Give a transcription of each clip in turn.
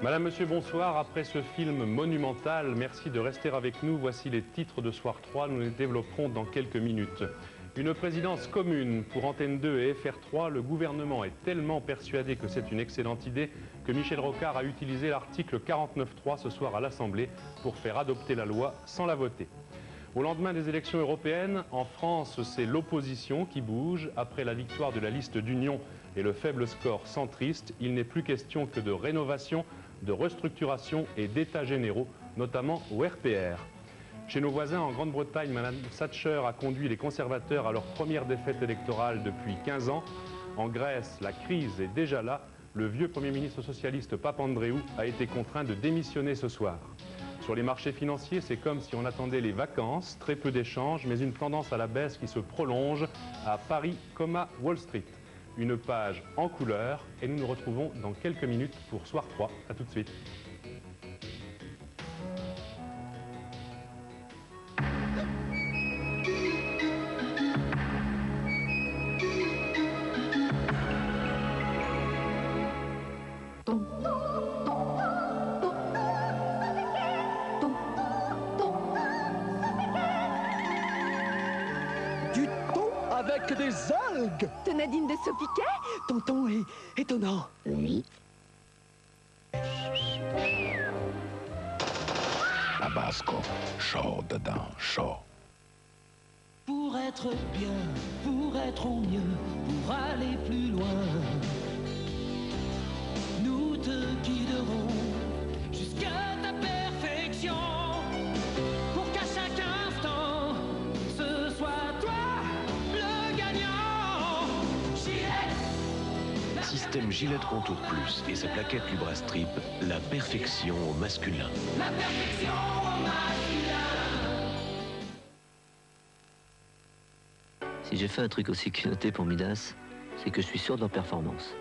Madame, Monsieur, bonsoir. Après ce film monumental, merci de rester avec nous. Voici les titres de Soir 3. Nous les développerons dans quelques minutes. Une présidence commune pour Antenne 2 et FR3. Le gouvernement est tellement persuadé que c'est une excellente idée que Michel Rocard a utilisé l'article 49.3 ce soir à l'Assemblée pour faire adopter la loi sans la voter. Au lendemain des élections européennes, en France, c'est l'opposition qui bouge. Après la victoire de la liste d'Union et le faible score centriste, il n'est plus question que de rénovation, de restructuration et d'états généraux, notamment au RPR. Chez nos voisins en Grande-Bretagne, Mme Thatcher a conduit les conservateurs à leur première défaite électorale depuis 15 ans. En Grèce, la crise est déjà là. Le vieux Premier ministre socialiste Papandréou a été contraint de démissionner ce soir. Sur les marchés financiers, c'est comme si on attendait les vacances, très peu d'échanges, mais une tendance à la baisse qui se prolonge à Paris comme à Wall Street. Une page en couleur et nous nous retrouvons dans quelques minutes pour Soir 3. A tout de suite. Avec des algues. Tonadine de Sopiquet. Tonton est étonnant. Oui. Tabasco, chaud dedans, chaud. Pour être bien, pour être au mieux, pour aller plus loin, nous te guiderons jusqu'à ta perfection. Pour qu'à chaque instant, ce soit toi. Système Gillette Contour Plus et sa plaquette Lubrastrip, la perfection au masculin. La perfection au masculin. Si j'ai fait un truc aussi culotté pour Midas, c'est que je suis sûr de leur performance.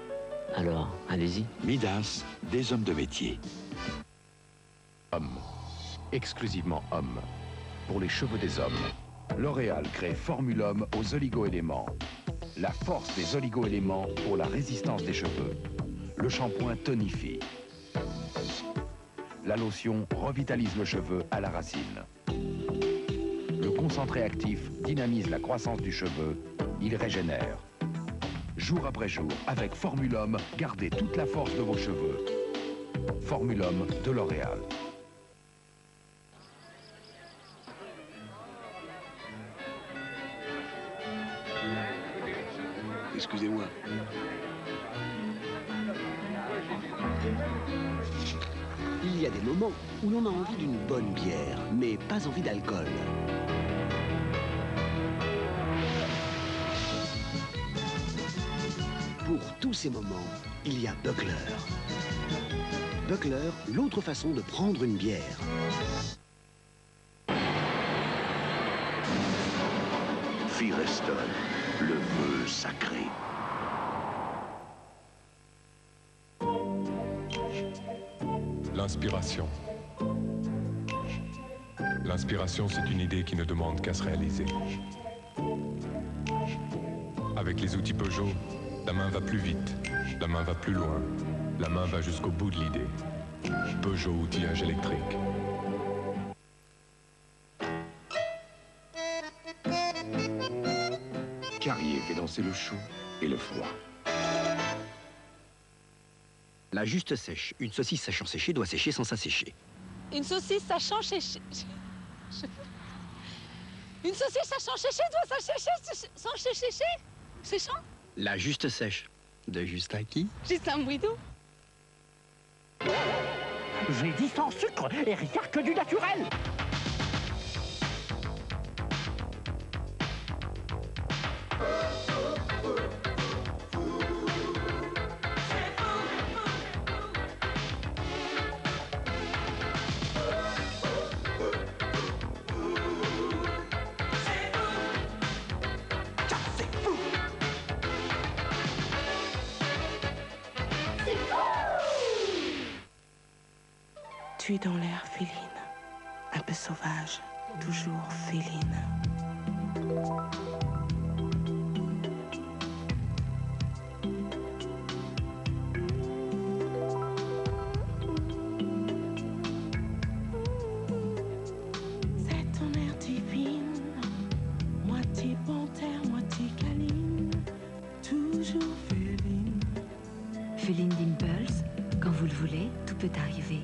Alors, allez-y. Midas, des hommes de métier. Homme. Exclusivement homme. Pour les cheveux des hommes. L'Oréal crée Formule Homme aux oligo-éléments. La force des oligo-éléments pour la résistance des cheveux. Le shampoing tonifie. La lotion revitalise le cheveu à la racine. Le concentré actif dynamise la croissance du cheveu. Il régénère. Jour après jour, avec Formule Homme, gardez toute la force de vos cheveux. Formule Homme de L'Oréal. Excusez-moi. Il y a des moments où l'on a envie d'une bonne bière, mais pas envie d'alcool. Pour tous ces moments, il y a Buckler. Buckler, l'autre façon de prendre une bière. Firestone, le vœu sacré. L'inspiration. L'inspiration, c'est une idée qui ne demande qu'à se réaliser. Avec les outils Peugeot, la main va plus vite, la main va plus loin, la main va jusqu'au bout de l'idée. Peugeot outillage électrique. Carrier fait danser le chaud et le froid. La juste sèche. Une saucisse sachant sécher doit sécher sans s'assécher. Une saucisse sachant sécher. Une saucisse sachant sécher doit s'assécher sans sécher. Séchant. La juste sèche. De Justin qui? Justin Bridou. J'ai dit sans sucre et rien que du naturel. Tu es dans l'air, féline. Un peu sauvage, toujours féline. Orpheline Dimples, quand vous le voulez, tout peut arriver.